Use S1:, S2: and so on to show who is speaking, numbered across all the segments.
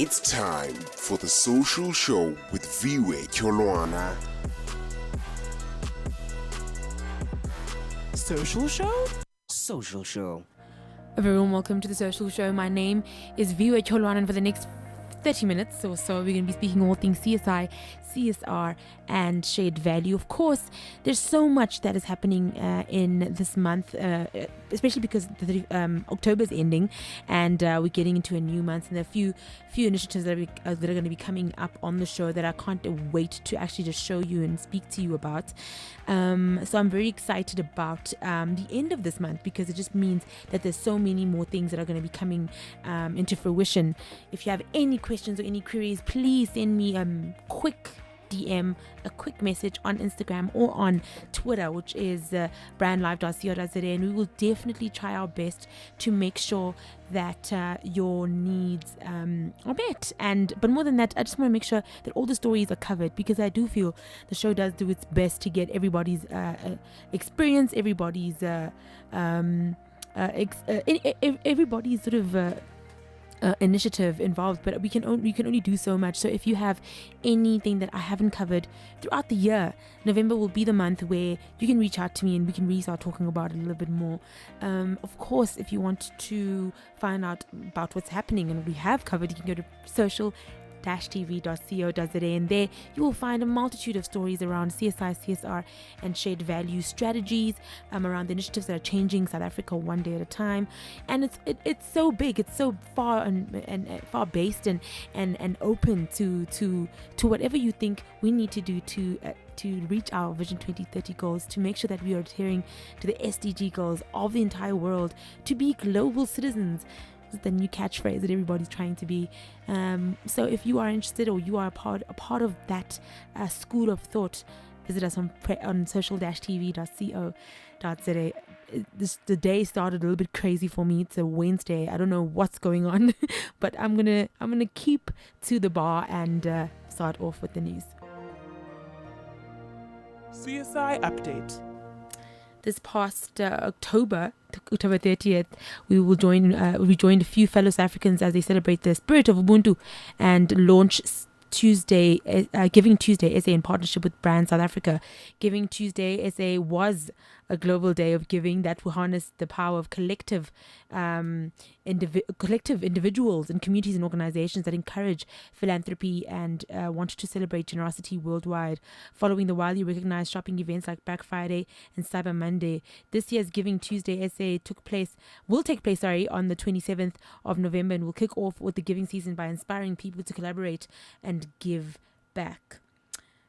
S1: It's time for the social show with Viwe Kyolwana.
S2: Social show?
S3: Social show.
S4: A very warm welcome to the social show. My name is Viwe Kyolwana, and for the next 30 minutes or so, we're going to be speaking all things CSI, CSR, and shared value. Of course, there's so much that is happening in this month, especially because October is ending and we're getting into a new month. And there are a few initiatives that are going to be coming up on the show that I can't wait to actually just show you and speak to you about. So I'm very excited about the end of this month, because it just means that there's so many more things that are going to be coming into fruition. If you have any questions or any queries, please send me a quick DM, a quick message on Instagram or on Twitter, which is brandlive.co.za, and we will definitely try our best to make sure that your needs are met. But more than that, I just want to make sure that all the stories are covered, because I do feel the show does do its best to get everybody's experience, everybody's everybody's sort of initiative involved, but we can only do so much. So if you have anything that I haven't covered throughout the year, November will be the month where you can reach out to me and we can really start talking about it a little bit more. Of course, if you want to find out about what's happening and what we have covered, you can go to social-tv.co.za, and there you will find a multitude of stories around CSI, CSR, and shared value strategies, around the initiatives that are changing South Africa one day at a time. And it's so big, it's so far and far based and open to whatever you think we need to do to reach our Vision 2030 goals, to make sure that we are adhering to the SDG goals of the entire world, to be global citizens. The new catchphrase that everybody's trying to be. So if you are interested, or you are a part of that school of thought, visit us on social-tv.co.za. The day started a little bit crazy for me. It's a Wednesday. I don't know what's going on, but I'm gonna keep to the bar and start off with the news.
S2: CSI update.
S4: This past October 30th, we joined a few fellow South Africans as they celebrate the spirit of Ubuntu and launch Tuesday, Giving Tuesday SA in partnership with Brand South Africa. Giving Tuesday SA was a global day of giving that will harness the power of collective individuals and communities and organizations that encourage philanthropy and wanted to celebrate generosity worldwide. Following the widely recognized shopping events like Black Friday and Cyber Monday, this year's Giving Tuesday SA will take place on the 27th of November, and will kick off with the giving season by inspiring people to collaborate and give back.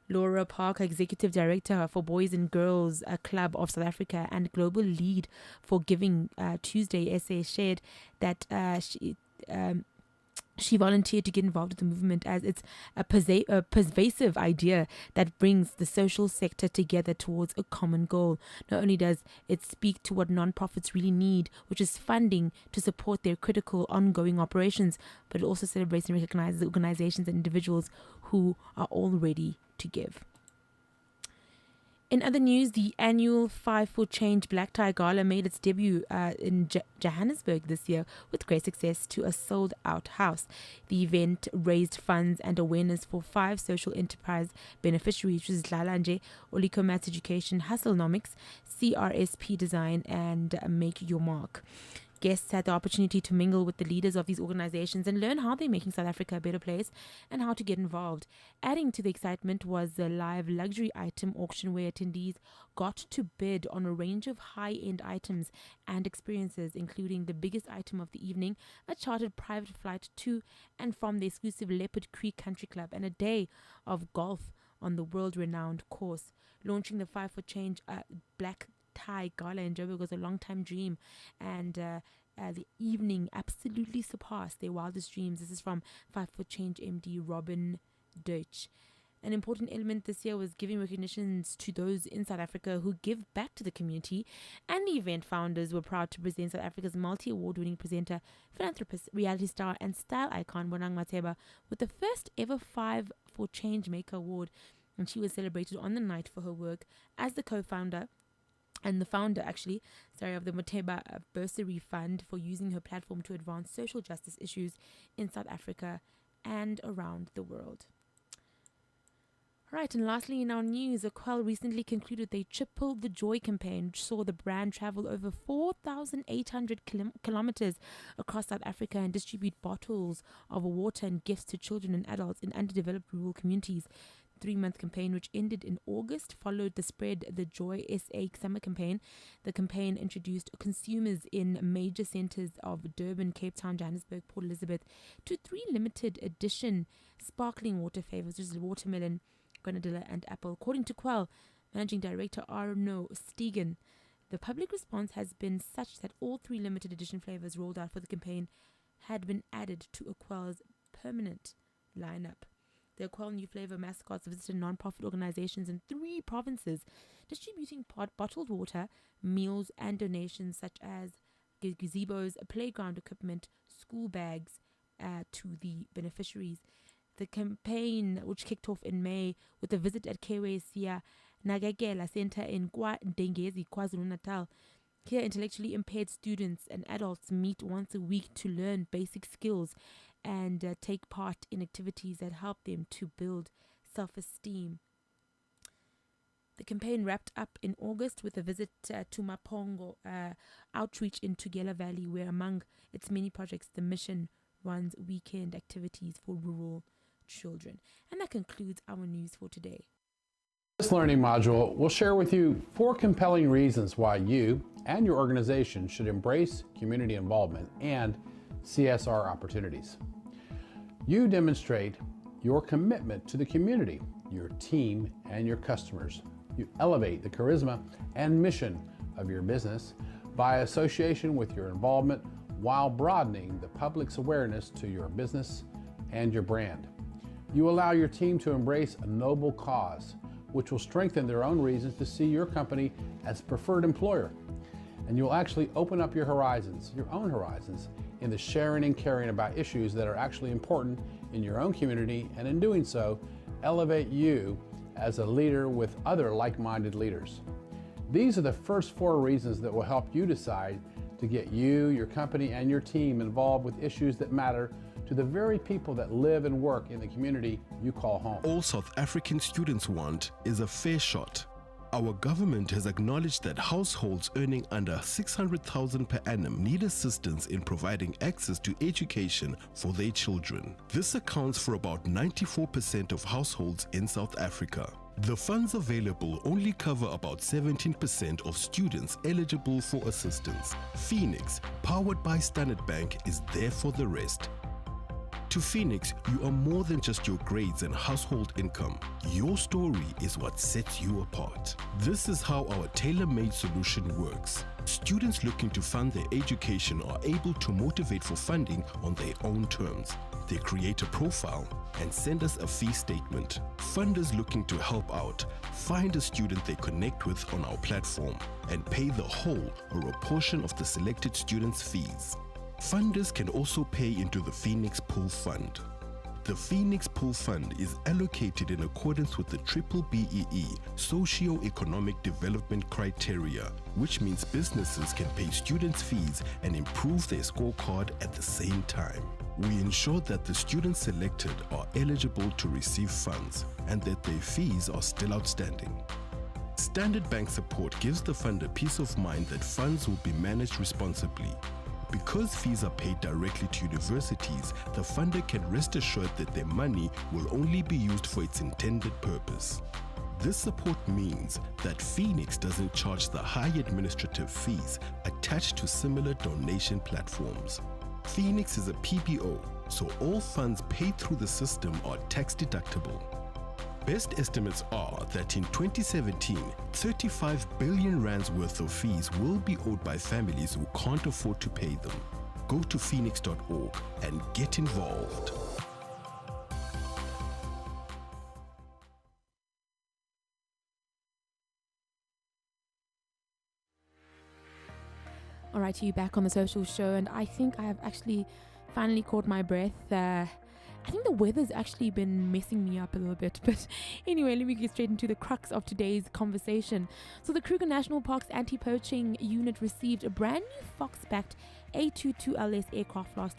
S4: Laura Parker, Executive Director for Boys and Girls Club of South Africa and Global Lead for Giving Tuesday SA, shared that she volunteered to get involved with the movement, as it's a pervasive idea that brings the social sector together towards a common goal. Not only does it speak to what nonprofits really need, which is funding to support their critical ongoing operations, but it also celebrates and recognizes organizations and individuals who are all ready to give. In other news, the annual 5 for Change Black Tie Gala made its debut in Johannesburg this year with great success to a sold-out house. The event raised funds and awareness for 5 social enterprise beneficiaries, which is Lalanje, Oliko Maths Education, Hustlenomics, CRSP Design, and Make Your Mark. Guests had the opportunity to mingle with the leaders of these organizations and learn how they're making South Africa a better place and how to get involved. Adding to the excitement was a live luxury item auction where attendees got to bid on a range of high-end items and experiences, including the biggest item of the evening, a chartered private flight to and from the exclusive Leopard Creek Country Club, and a day of golf on the world-renowned course. Launching the 5 for Change Black Tie Gala in Joburg was a long-time dream, and the evening absolutely surpassed their wildest dreams. This is from 5 for Change MD Robin Deutsch. An important element this year was giving recognitions to those in South Africa who give back to the community, and the event founders were proud to present South Africa's multi-award-winning presenter, philanthropist, reality star, and style icon Bonang Matheba with the first ever 5 for Change Maker Award, and she was celebrated on the night for her work as the co-founder and the founder, of the Moteba Bursary Fund, for using her platform to advance social justice issues in South Africa and around the world. Right, and lastly in our news, Quell recently concluded they Triple the Joy campaign, which saw the brand travel over 4,800 kilometers across South Africa and distribute bottles of water and gifts to children and adults in underdeveloped rural communities. 3-month campaign, which ended in August, followed the Spread the Joy SA summer campaign. The campaign introduced consumers in major centres of Durban, Cape Town, Johannesburg, Port Elizabeth to 3 limited edition sparkling water flavours, which is watermelon, grenadilla and apple. According to Quell Managing Director Rhino, the public response has been such that all 3 limited edition flavours rolled out for the campaign had been added to Quell's permanent lineup. The Quell new flavour mascots visited non-profit organisations in 3 provinces, distributing bottled water, meals and donations such as gazebos, playground equipment, school bags to the beneficiaries. The campaign, which kicked off in May with a visit at KWSIA Nagagela Centre in Dengezi, KwaZulu-Natal. Here, intellectually impaired students and adults meet once a week to learn basic skills and take part in activities that help them to build self-esteem. The campaign wrapped up in August with a visit to Mapongo, outreach in Tugela Valley, where among its many projects, the mission runs weekend activities for rural children. And that concludes our news for today.
S3: This learning module will share with you 4 compelling reasons why you and your organization should embrace community involvement and CSR opportunities. You demonstrate your commitment to the community, your team, and your customers. You elevate the charisma and mission of your business by association with your involvement while broadening the public's awareness to your business and your brand. You allow your team to embrace a noble cause, which will strengthen their own reasons to see your company as preferred employer. And you'll actually open up your horizons, your own horizons, in the sharing and caring about issues that are actually important in your own community, and in doing so, elevate you as a leader with other like-minded leaders. These are the first 4 reasons that will help you decide to get you, your company, and your team involved with issues that matter to the very people that live and work in the community you call home.
S5: All South African students want is a fair shot. Our government has acknowledged that households earning under 600,000 per annum need assistance in providing access to education for their children. This accounts for about 94% of households in South Africa. The funds available only cover about 17% of students eligible for assistance. Phoenix, powered by Standard Bank, is there for the rest. To Phoenix, you are more than just your grades and household income. Your story is what sets you apart. This is how our tailor-made solution works. Students looking to fund their education are able to motivate for funding on their own terms. They create a profile and send us a fee statement. Funders looking to help out find a student they connect with on our platform and pay the whole or a portion of the selected student's fees. Funders can also pay into the Phoenix Pool Fund. The Phoenix Pool Fund is allocated in accordance with the BBEE Socio-Economic Development Criteria, which means businesses can pay students' fees and improve their scorecard at the same time. We ensure that the students selected are eligible to receive funds and that their fees are still outstanding. Standard Bank support gives the funder peace of mind that funds will be managed responsibly. Because fees are paid directly to universities, the funder can rest assured that their money will only be used for its intended purpose. This support means that Phoenix doesn't charge the high administrative fees attached to similar donation platforms. Phoenix is a PBO, so all funds paid through the system are tax deductible. Best estimates are that in 2017, 35 billion rands worth of fees will be owed by families who can't afford to pay them. Go to phoenix.org and get involved.
S4: All right, you back on the social show, and I think I have actually finally caught my breath. I think the weather's actually been messing me up a little bit. But anyway, let me get straight into the crux of today's conversation. So the Kruger National Park's anti-poaching unit received a brand new fox-backed A22LS aircraft last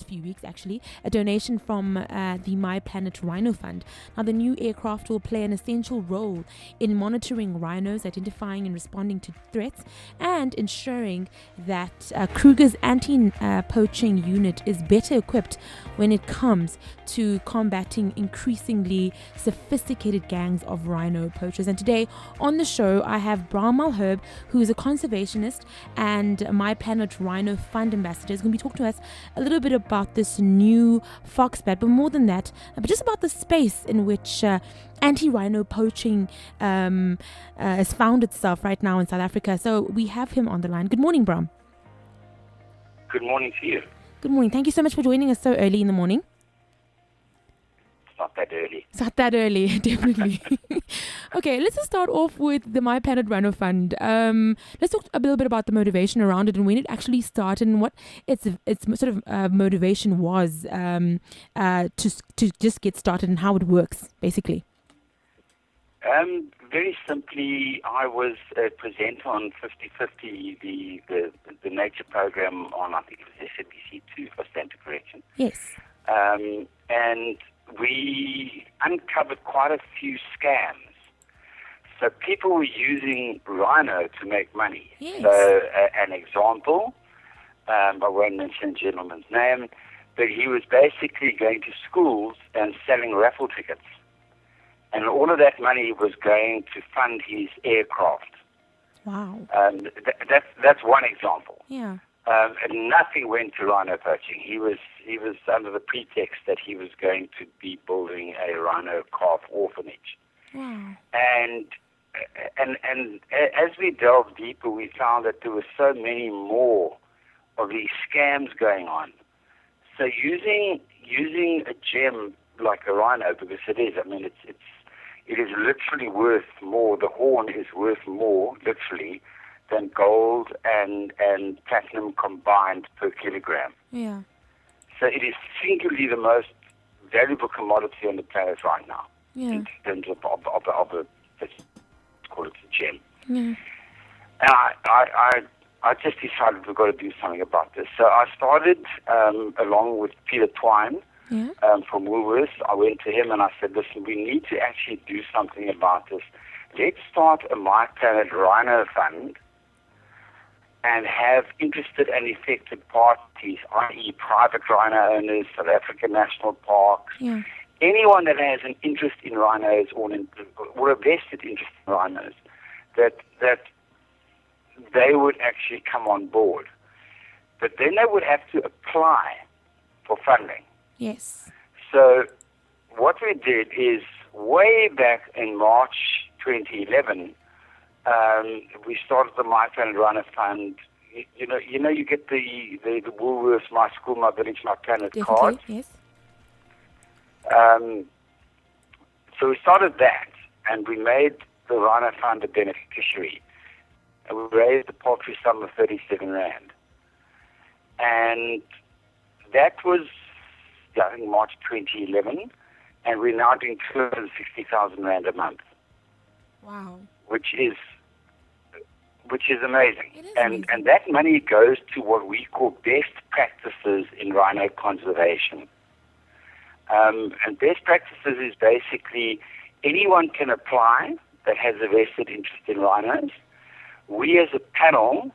S4: few weeks actually, a donation from the MyPlanet Rhino Fund. Now, the new aircraft will play an essential role in monitoring rhinos, identifying and responding to threats, and ensuring that Kruger's anti-poaching unit is better equipped when it comes to combating increasingly sophisticated gangs of rhino poachers. And today on the show, I have Bram Malherbe, who is a conservationist and MyPlanet Rhino Fund ambassador. He's going to be talking to us a little bit about this new fox bat, but more than that, but just about the space in which anti-rhino poaching has found itself right now in South Africa. So we have him on the line. Good morning, Bram.
S6: Good morning to you.
S4: Good morning. Thank you so much for joining us so early in the morning.
S6: It's not that early.
S4: It's not that early, definitely. Okay, let's just start off with the MyPlanet Rhino Fund. Let's talk a little bit about the motivation around it and when it actually started and what its sort of motivation was to just get started and how it works, basically.
S6: Very simply, I was a presenter on 50/50, the nature program on, I think it was SABC2, if I stand to correction.
S4: Yes.
S6: And we uncovered quite a few scams. So people were using rhino to make money.
S4: Yes.
S6: So an example, I won't mention the gentleman's name, but he was basically going to schools and selling raffle tickets. And all of that money was going to fund his aircraft.
S4: Wow.
S6: That's one example.
S4: Yeah.
S6: And nothing went to rhino poaching. He was under the pretext that he was going to be building a rhino calf orphanage.
S4: Wow.
S6: And as we delved deeper, we found that there were so many more of these scams going on. So using a gem like a rhino, because it is, I mean, it is literally worth more. The horn is worth more, literally, than gold and platinum combined per kilogram.
S4: Yeah.
S6: So it is singularly the most valuable commodity on the planet right now.
S4: Yeah.
S6: In terms of let's call it a gem.
S4: Yeah.
S6: And I just decided we've got to do something about this. So I started along with Peter Twine.
S4: Yeah.
S6: From Woolworths. I went to him and I said, listen, we need to actually do something about this. Let's start a MyPlanet Rhino Fund and have interested and affected parties, i.e. private rhino owners, South African national parks,
S4: Yeah.
S6: anyone that has an interest in rhinos or a vested interest in rhinos, that they would actually come on board. But then they would have to apply for funding.
S4: Yes.
S6: So what we did is way back in March 2011, we started the MyPlanet Rhino Fund. You know, you get the Woolworths My School, My Village, My Planet cards.
S4: Yes.
S6: So we started that, and we made the Rhino Fund a beneficiary. And we raised a paltry sum of 37 Rand. And that was, I think, March 2011, and we're now doing 260,000 Rand a month.
S4: Wow.
S6: Which is amazing.
S4: It is
S6: and
S4: amazing.
S6: And that money goes to what we call best practices in rhino conservation. And best practices is basically anyone can apply that has a vested interest in rhinos. We as a panel,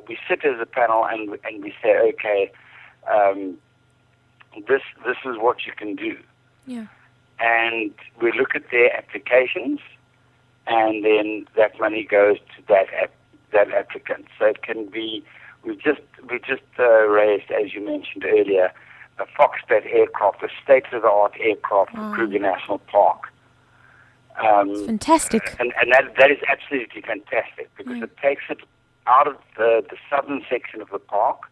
S6: we sit as a panel and we say, okay, this is what you can do.
S4: Yeah.
S6: And we look at their applications, and then that money goes to that applicant. So it can be, we just raised, as you mentioned earlier, a Foxbat aircraft, a state-of-the-art aircraft for Kruger National Park.
S4: It's fantastic.
S6: And that is absolutely fantastic because it takes it out of the southern section of the park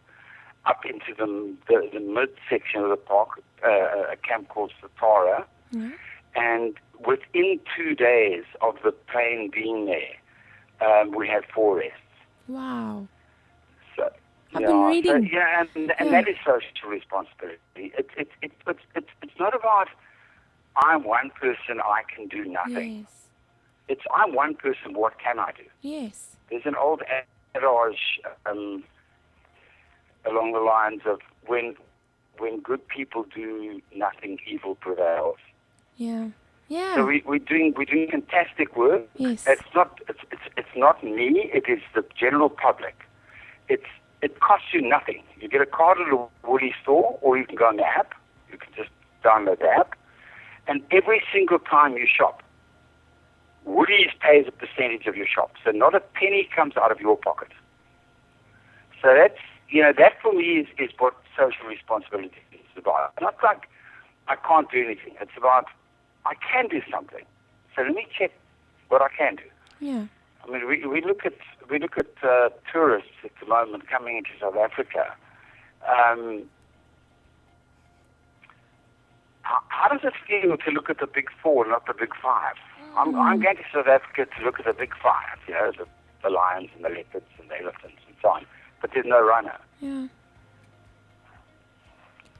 S6: up into the mid-section of the park, a camp called Satara.
S4: Yeah.
S6: And within 2 days of the plane being there, we had 4 arrests.
S4: Wow.
S6: So,
S4: I've been reading.
S6: And that is social responsibility. It's not about I'm one person, I can do nothing.
S4: Yes.
S6: It's I'm one person, what can I do?
S4: Yes.
S6: There's an old adage along the lines of when good people do nothing, evil prevails.
S4: Yeah. Yeah.
S6: So we're doing fantastic work.
S4: Yes.
S6: It's not me. It is the general public. It costs you nothing. You get a card at a Woolies store, or you can go on the app. You can just download the app, and every single time you shop, Woolies pays a percentage of your shop. So not a penny comes out of your pocket. So that's that for me is what social responsibility is about. Not like I can't do anything. It's about I can do something. So let me check what I can do.
S4: Yeah.
S6: I mean, we look at tourists at the moment coming into South Africa. How does it feel to look at the big four, not the big five? I'm going to South Africa to look at the big five, the lions and the leopards and the elephants and so on. But there's no rhino.
S4: Yeah.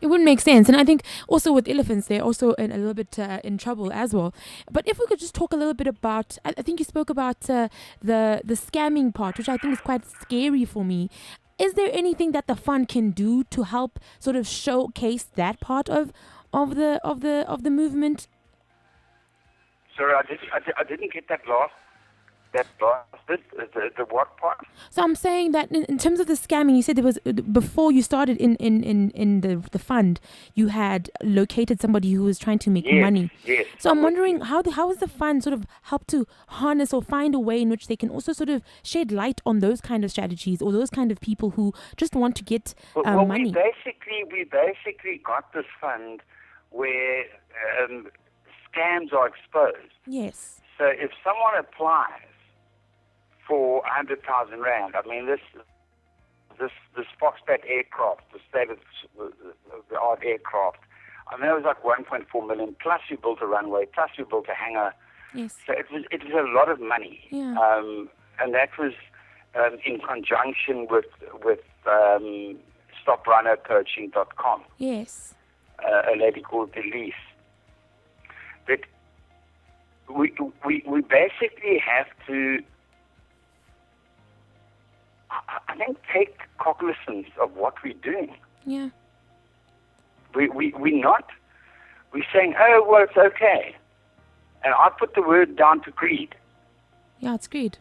S4: It wouldn't make sense. And I think also with elephants, they're also a little bit in trouble as well. But if we could just talk a little bit about, I think you spoke about the scamming part, which I think is quite scary for me. Is there anything that the fund can do to help sort of showcase that part of the movement?
S6: Sorry, I didn't get that last bit. The what part?
S4: So I'm saying that in terms of the scamming, you said there was before you started in the fund, you had located somebody who was trying to make money.
S6: Yes.
S4: So I'm wondering how has the fund sort of helped to harness or find a way in which they can also sort of shed light on those kind of strategies or those kind of people who just want to get money.
S6: We basically got this fund where scams are exposed.
S4: Yes.
S6: So if someone applies for 100,000 rand, I mean this Foxbat aircraft, the state of the art aircraft, I mean it was like 1.4 million. Plus you built a runway. Plus you built a hangar.
S4: Yes.
S6: So it was a lot of money.
S4: Yeah.
S6: And that was in conjunction with StopRhinoPoaching.com.
S4: Yes.
S6: A lady called Elise. That we basically have to, I think, take cognizance of what we're doing.
S4: Yeah.
S6: We're saying, oh, well, it's okay. And I put the word down to greed.
S4: Yeah, it's greed.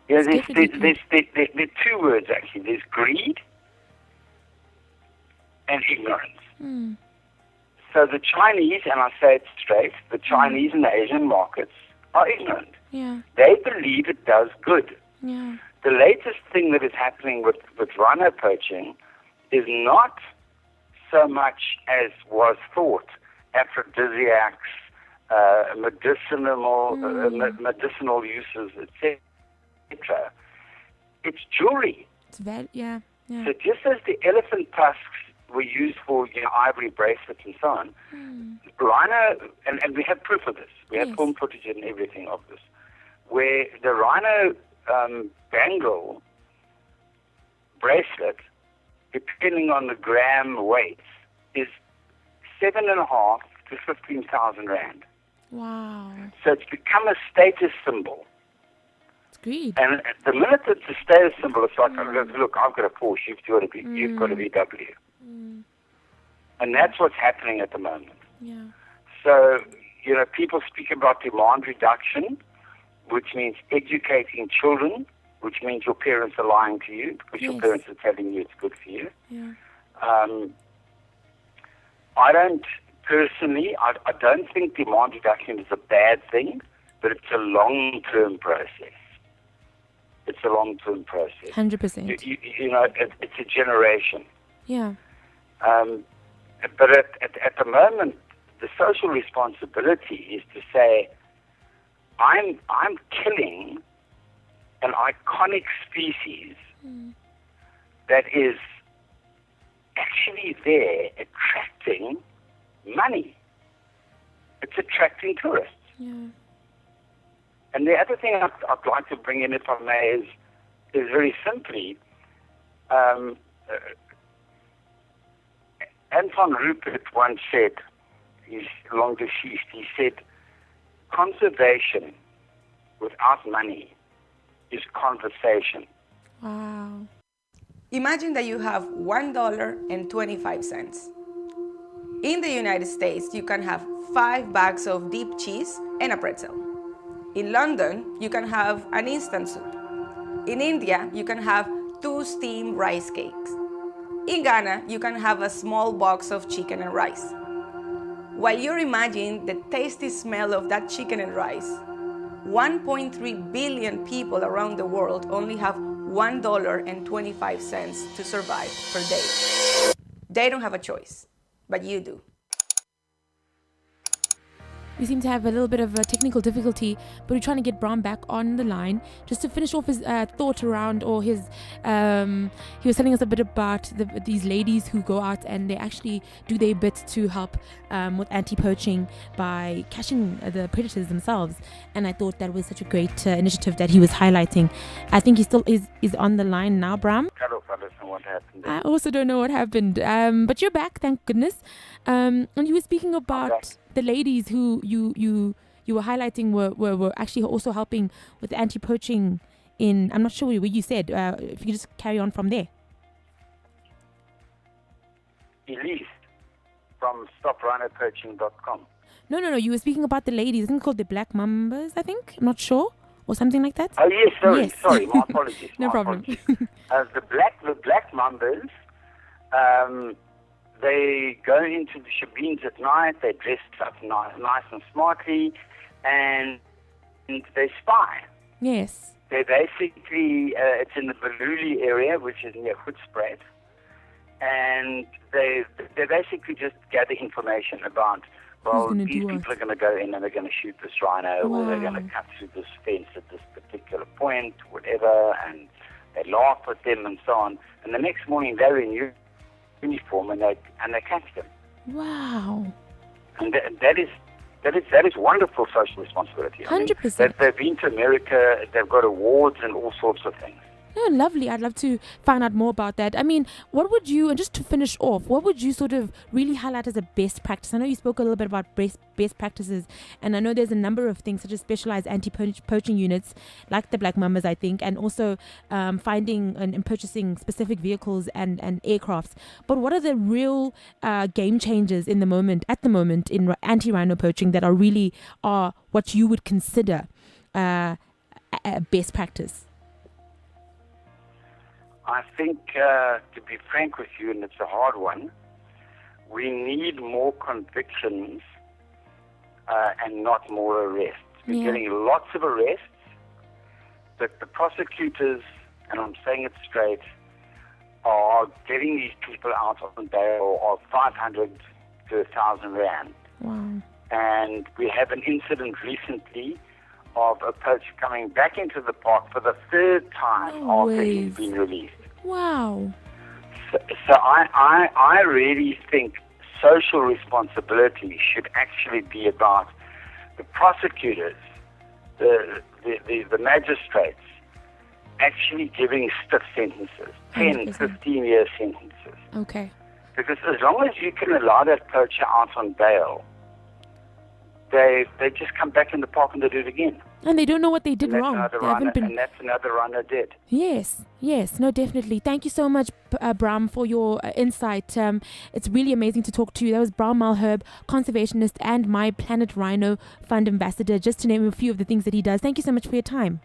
S6: Yeah,
S4: It's
S6: there's
S4: definitely
S6: two words, actually. There's greed and ignorance.
S4: Mm.
S6: So the Chinese, and I say it straight, the Chinese and the Asian markets are ignorant.
S4: Yeah.
S6: They believe it does good.
S4: Yeah.
S6: The latest thing that is happening with rhino poaching is not so much as was thought, aphrodisiacs, medicinal uses, etc. It's jewelry.
S4: It's yeah.
S6: So just as the elephant tusks were used for ivory bracelets and so on, rhino, and we have proof of this. We have film footage and everything of this, where the rhino bangle bracelet, depending on the gram weight, is 7.5 to 15,000 rand.
S4: Wow.
S6: So it's become a status symbol.
S4: It's greed.
S6: And the minute it's a status symbol, it's like, look, I've got a Porsche, you've got a VW. And that's what's happening at the moment.
S4: Yeah.
S6: So, people speak about demand reduction, which means educating children, which means your parents are lying to you because your parents are telling you it's good for you.
S4: Yeah.
S6: I don't personally, I don't think demand reduction is a bad thing, but it's a long-term process. It's a long-term process.
S4: 100%.
S6: It's a generation.
S4: Yeah.
S6: But at the moment, the social responsibility is to say, I'm killing an iconic species that is actually there attracting money. It's attracting tourists.
S4: Yeah.
S6: And the other thing I'd like to bring in, if I may, is very simply, Anton Rupert once said, he's long deceased, he said, conservation without money is conversation.
S4: Wow.
S7: Imagine that you have $1.25. In the United States, you can have 5 bags of deep cheese and a pretzel. In London, you can have an instant soup. In India, you can have 2 steamed rice cakes. In Ghana, you can have a small box of chicken and rice. While you're imagining the tasty smell of that chicken and rice, 1.3 billion people around the world only have $1.25 to survive per day. They don't have a choice, but you do.
S4: We seem to have a little bit of a technical difficulty, but we're trying to get Bram back on the line just to finish off his thought around, or his he was telling us a bit about these ladies who go out and they actually do their bit to help with anti-poaching by catching the predators themselves. And I thought that was such a great initiative that he was highlighting. I think he still is on the line now, Bram.
S6: Cut off, I don't know what happened there.
S4: I also don't know what happened, but you're back, thank goodness. And you were speaking about the ladies who you were highlighting were actually also helping with the anti-poaching in, I'm not sure what you said, if you could just carry on from there.
S6: Elise from StopRhinoPoaching.com.
S4: No, you were speaking about the ladies, I think called the Black Mambas, I think, I'm not sure, or something like that.
S6: Oh yes,
S4: Yes.
S6: sorry, my apologies.
S4: No
S6: my
S4: problem.
S6: Apologies. The black mambas, they go into the shebeens at night. They dress up nice and smartly, and they spy.
S4: Yes.
S6: They basically, it's in the Baluli area, which is near Hoedspruit, and they basically just gather information about, well,
S4: gonna
S6: these
S4: do
S6: people
S4: what?
S6: are going to go in and they're going to shoot this rhino, or they're going
S4: Wow.
S6: to cut through this fence at this particular point, whatever, and they laugh at them and so on. And the next morning they're in uniform and they catch them.
S4: Wow.
S6: And that is wonderful social responsibility.
S4: 100%.
S6: They've been to America. They've got awards and all sorts of things.
S4: No, lovely. I'd love to find out more about that. I mean, what would you, and just to finish off, what would you sort of really highlight as a best practice? I know you spoke a little bit about best practices, and I know there's a number of things such as specialized anti-poaching units, like the Black Mambas, I think, and also finding and purchasing specific vehicles and aircrafts. But what are the real game changers at the moment in anti-rhino poaching that are what you would consider a best practice?
S6: I think, to be frank with you, and it's a hard one, we need more convictions and not more arrests. We're getting lots of arrests, but the prosecutors, and I'm saying it straight, are getting these people out on bail of 500 to 1,000 rand.
S4: Wow.
S6: And we have an incident recently of a poacher coming back into the park for the third time after he's been released.
S4: Wow.
S6: So I really think social responsibility should actually be about the prosecutors, the magistrates, actually giving stiff sentences, 10, 15-year sentences.
S4: Okay.
S6: Because as long as you can allow that poacher out on bail, they just come back in the park and they do it again.
S4: And they don't know what they did
S6: And
S4: wrong.
S6: that's
S4: They haven't been.
S6: and that's another runner dead.
S4: Yes, no, definitely. Thank you so much, Bram, for your insight. It's really amazing to talk to you. That was Bram Malherbe, Conservationist and MyPlanet Rhino Fund Ambassador, just to name a few of the things that he does. Thank you so much for your time.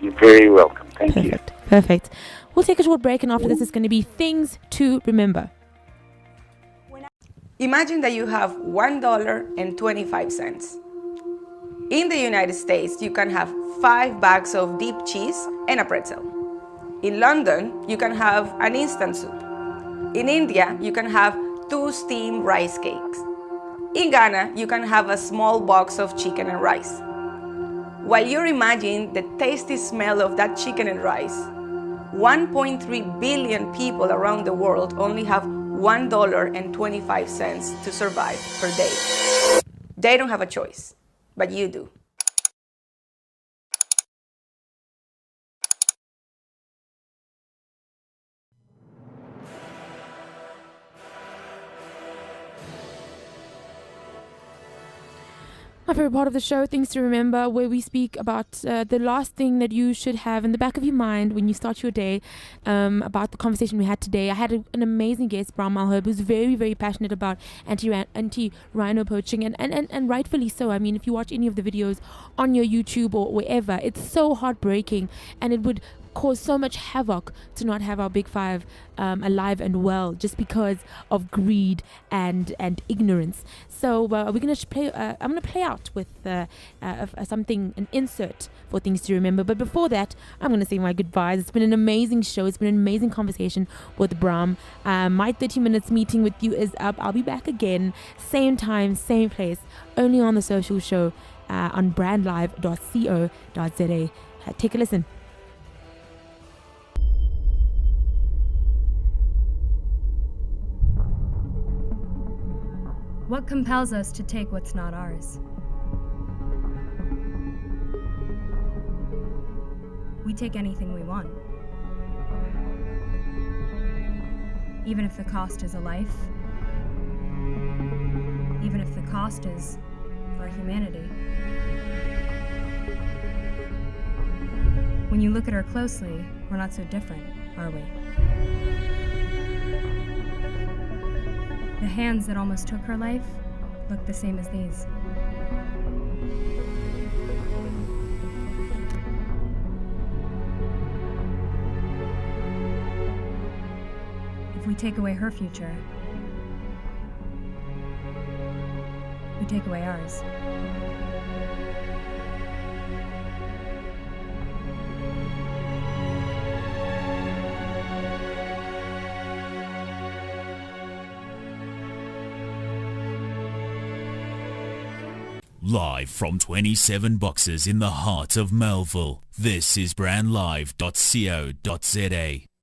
S6: You're very welcome. Thank you.
S4: Perfect. We'll take a short break, and after this, it's going to be things to remember.
S7: Imagine that you have $1.25. In the United States, you can have 5 bags of deep cheese and a pretzel. In London, you can have an instant soup. In India, you can have 2 steamed rice cakes. In Ghana, you can have a small box of chicken and rice. While you're imagining the tasty smell of that chicken and rice, 1.3 billion people around the world only have $1.25 to survive per day. They don't have a choice, but you do.
S4: My favorite part of the show, Things to Remember, where we speak about the last thing that you should have in the back of your mind when you start your day, about the conversation we had today. I had an amazing guest, Bram Malherb, who's very, very passionate about anti-rhino poaching, and rightfully so. I mean, if you watch any of the videos on your YouTube or wherever, it's so heartbreaking, and it would cause so much havoc to not have our big five alive and well just because of greed and ignorance. So we're gonna play. I'm gonna play out with something, an insert for Things to Remember. But before that, I'm gonna say my goodbyes. It's been an amazing show. It's been an amazing conversation with Bram. My 30 minutes meeting with you is up. I'll be back again, same time, same place, only on the social show on brandlive.co.za. Take a listen.
S8: What compels us to take what's not ours? We take anything we want. Even if the cost is a life. Even if the cost is our humanity. When you look at her closely, we're not so different, are we? The hands that almost took her life look the same as these. If we take away her future, we take away ours.
S9: Live from 27 boxes in the heart of Melville, this is brandlive.co.za.